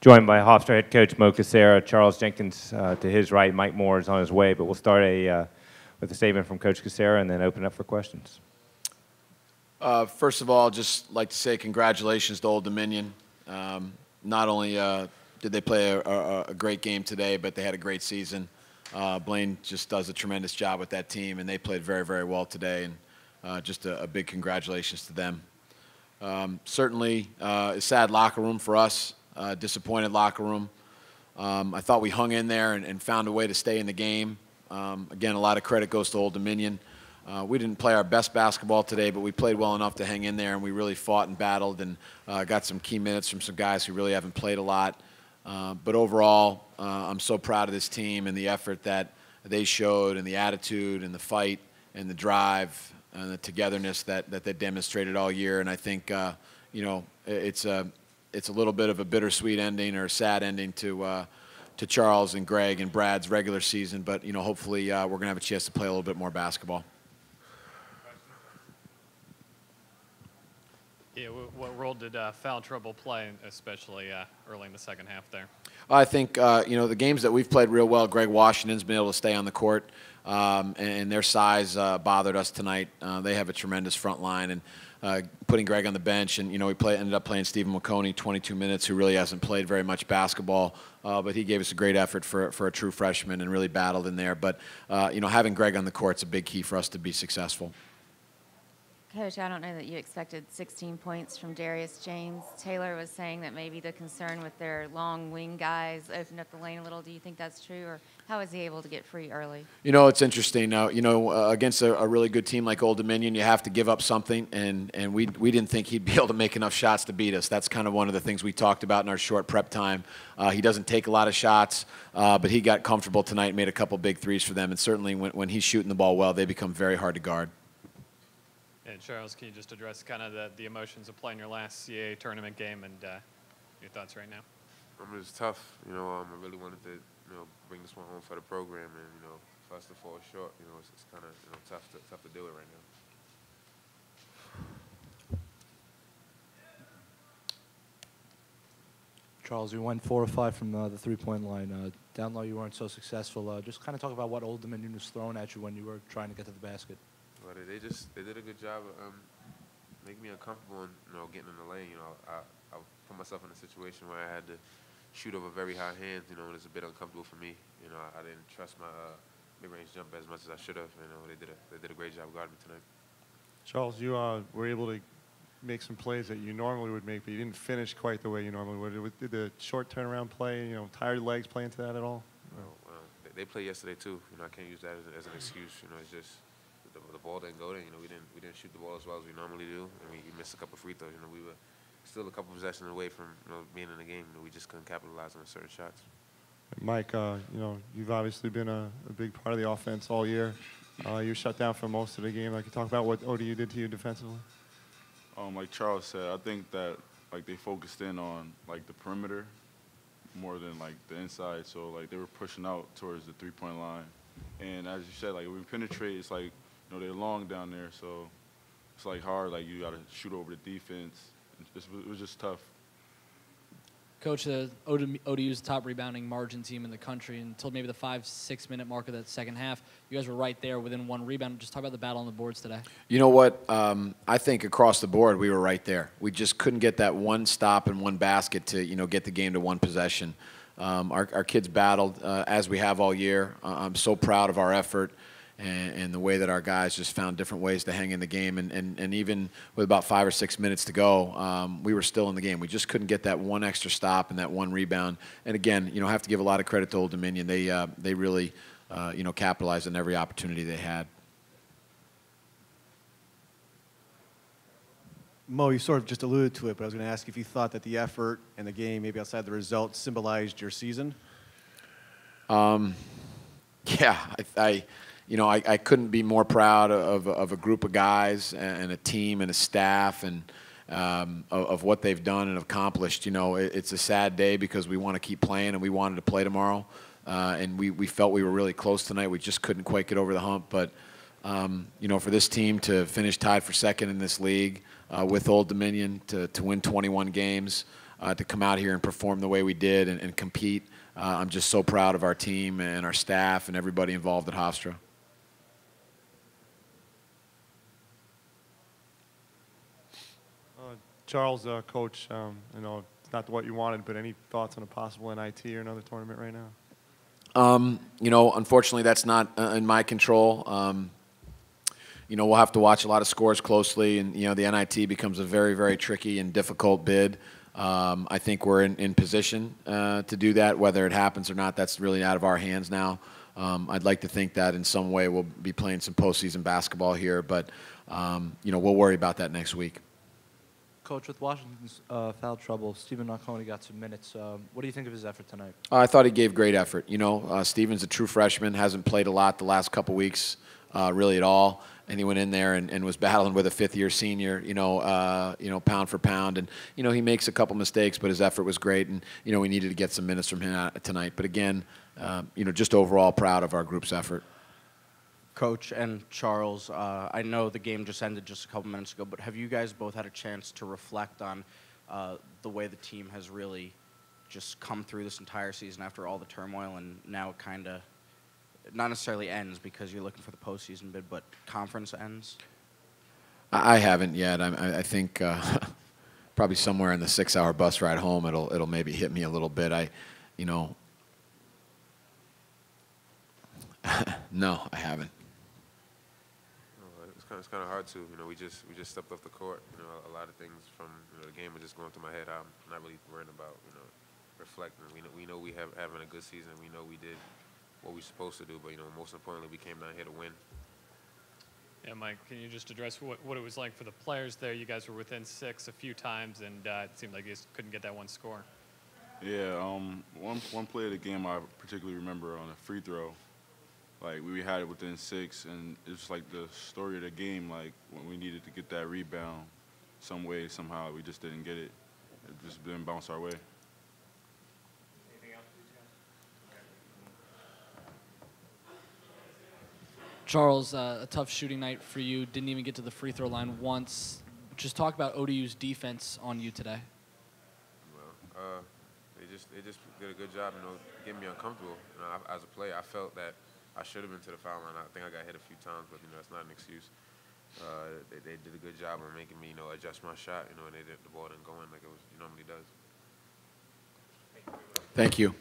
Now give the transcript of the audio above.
Joined by Hofstra head coach Mo Casera, Charles Jenkins to his right, Mike Moore is on his way, but we'll start with a statement from Coach Casera and then open up for questions. First of all, just like to say congratulations to Old Dominion. Not only did they play a great game today, but they had a great season. Blaine just does a tremendous job with that team, and they played very, very well today, and just a big congratulations to them. Certainly a sad locker room for us, disappointed locker room. I thought we hung in there and found a way to stay in the game. Again, a lot of credit goes to Old Dominion. We didn't play our best basketball today, but we played well enough to hang in there, and we really fought and battled and got some key minutes from some guys who really haven't played a lot. But overall, I'm so proud of this team and the effort that they showed and the attitude and the fight and the drive and the togetherness that they demonstrated all year. And I think, you know, it's a little bit of a bittersweet ending or a sad ending to Charles and Greg and Brad's regular season. But, you know, hopefully we're going to have a chance to play a little bit more basketball. Yeah, what role did foul trouble play, especially early in the second half there? I think, you know, the games that we've played real well, Greg Washington's been able to stay on the court, and their size bothered us tonight. They have a tremendous front line, and putting Greg on the bench, and, you know, we ended up playing Stephen McConey 22 minutes, who really hasn't played very much basketball, but he gave us a great effort for a true freshman and really battled in there. But, you know, having Greg on the court's a big key for us to be successful. Coach, I don't know that you expected 16 points from Darius James. Taylor was saying that maybe the concern with their long wing guys opened up the lane a little. Do you think that's true, or how was he able to get free early? You know, it's interesting. Now, you know, against a really good team like Old Dominion, you have to give up something, and we didn't think he'd be able to make enough shots to beat us. That's kind of one of the things we talked about in our short prep time. He doesn't take a lot of shots, but he got comfortable tonight, made a couple big threes for them, and certainly when he's shooting the ball well, they become very hard to guard. And Charles, can you just address kind of the emotions of playing your last CAA tournament game and your thoughts right now? It's tough. You know, I really wanted to, you know, bring this one home for the program, and, you know, for us to fall short, you know, it's kind of, you know, tough to do it right now. Charles, you went 4 or 5 from the three-point line. Down low, you weren't so successful. Just kind of talk about what Old Dominion was throwing at you when you were trying to get to the basket. Well, they did a good job of making me uncomfortable and, you know, getting in the lane. You know, I put myself in a situation where I had to shoot over very high hands. You know, and it's a bit uncomfortable for me. You know, I didn't trust my mid-range jump as much as I should have. You know, they did a great job guarding me tonight. Charles, you were able to make some plays that you normally would make, but you didn't finish quite the way you normally would. Did the short turnaround play, you know, tired legs play into that at all? They played yesterday too. You know, I can't use that as an excuse. You know, it's just the ball didn't go there. You know, we didn't shoot the ball as well as we normally do, and we missed a couple free throws. You know, we were still a couple possessions away from, you know, being in the game. You know, we just couldn't capitalize on certain shots. Mike, you know, you've obviously been a big part of the offense all year. You were shut down for most of the game. Like, you talk about what ODU did to you defensively. Like Charles said, I think that, like, they focused in on, like, the perimeter more than, like, the inside. So, like, they were pushing out towards the three-point line. And as you said, like, when we penetrate, it's like, you know, they're long down there, so it's, like, hard. Like, you got to shoot over the defense. It was just tough. Coach, ODU's top rebounding margin team in the country, until maybe the 5-6 minute mark of that second half, you guys were right there within one rebound. Just talk about the battle on the boards today. You know what? I think across the board we were right there. We just couldn't get that one stop and one basket to, you know, get the game to one possession. Our kids battled as we have all year. I'm so proud of our effort and the way that our guys just found different ways to hang in the game. And even with about 5 or 6 minutes to go, we were still in the game. We just couldn't get that one extra stop and that one rebound. And again, you know, I have to give a lot of credit to Old Dominion. They really, you know, capitalized on every opportunity they had. Mo, you sort of just alluded to it, but I was going to ask if you thought that the effort and the game, maybe outside the result, symbolized your season. Yeah, you know, I couldn't be more proud of a group of guys and a team and a staff and of what they've done and accomplished. You know, it's a sad day because we want to keep playing and we wanted to play tomorrow. And we felt we were really close tonight. We just couldn't quite get over the hump. But, you know, for this team to finish tied for second in this league with Old Dominion, to win 21 games, to come out here and perform the way we did and compete. I'm just so proud of our team and our staff and everybody involved at Hofstra. Charles, Coach, I know it's not what you wanted, but any thoughts on a possible NIT or another tournament right now? You know, unfortunately, that's not in my control. You know, we'll have to watch a lot of scores closely, and, you know, the NIT becomes a very, very tricky and difficult bid. I think we're in position to do that. Whether it happens or not, that's really out of our hands now. I'd like to think that in some way we'll be playing some postseason basketball here, but, you know, we'll worry about that next week. Coach, with Washington's foul trouble, Stephen Marconi got some minutes. What do you think of his effort tonight? I thought he gave great effort. You know, Stephen's a true freshman, hasn't played a lot the last couple weeks, really at all. And he went in there and was battling with a fifth-year senior, you know, pound for pound. And, you know, he makes a couple mistakes, but his effort was great. And, you know, we needed to get some minutes from him tonight. But again, you know, just overall proud of our group's effort. Coach and Charles, I know the game just ended just a couple minutes ago, but have you guys both had a chance to reflect on the way the team has really just come through this entire season after all the turmoil, and now it kind of not necessarily ends because you're looking for the postseason bid, but conference ends? I haven't yet. I think probably somewhere in the 6-hour bus ride home, it'll maybe hit me a little bit. You know, no, I haven't. It's kind of hard to, you know, we just stepped off the court. You know, a lot of things from, you know, the game were just going through my head. I'm not really worrying about, you know, reflecting. We know we have having a good season. We know we did what we supposed to do, but, you know, most importantly, we came down here to win. Yeah, Mike, can you just address what it was like for the players there? You guys were within 6 a few times, and it seemed like you just couldn't get that one score. Yeah, one play of the game I particularly remember on a free throw. Like, we had it within 6, and it's like the story of the game. Like, when we needed to get that rebound some way, somehow, we just didn't get it. It just didn't bounce our way. Anything else, Charles, a tough shooting night for you. Didn't even get to the free throw line once. Just talk about ODU's defense on you today. Well, they just did a good job, you know, getting me uncomfortable. You know, as a player, I felt that I should have been to the foul line. I think I got hit a few times, but, you know, that's not an excuse. They did a good job of making me, you know, adjust my shot, you know, and the ball didn't go in like it normally does. Thank you.